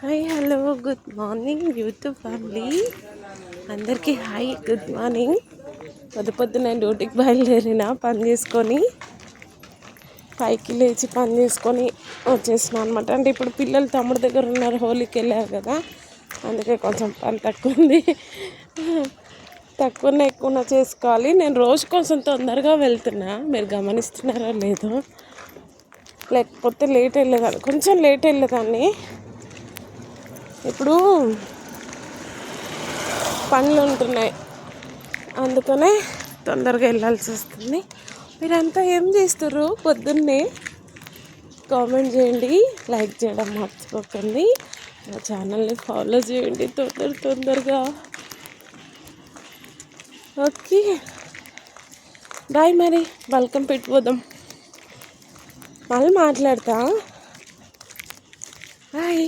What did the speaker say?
Hi hello good morning YouTube family అందరికీ hi good morning. పొద్దున్న నేను డ్యూటీకి బయలుదేరిన పని చేసుకొని 5కి లేచి పని చేసుకొని వచ్చేసిన అనమాట. అంటే ఇప్పుడు పిల్లలు తమ్ముడు దగ్గర ఉన్నారు, హోలీకి వెళ్ళారు కదా, అందుకే కొంచెం పని తక్కువ ఉంది. ఎక్కువ చేసుకోవాలి. నేను రోజు కొంచెం తొందరగా వెళ్తున్నా, మీరు గమనిస్తున్నారో లేదో. లేకపోతే లేట్ వెళ్ళేదాన్ని, కొంచెం లేట్ వెళ్ళేదాన్ని. ఇప్పుడు పనులు ఉంటున్నాయి, అందుకనే తొందరగా వెళ్ళాల్సి వస్తుంది. మీరంతా ఏం చేస్తారు పొద్దున్నే? కామెంట్ చేయండి, లైక్ చేయడం మర్చిపోకండి, నా ఛానల్ని ఫాలో చేయండి తొందరగా. Okay bye. మరి వెల్కమ్ పెట్టిపోదాం, మళ్ళీ మాట్లాడతా. బాయ్.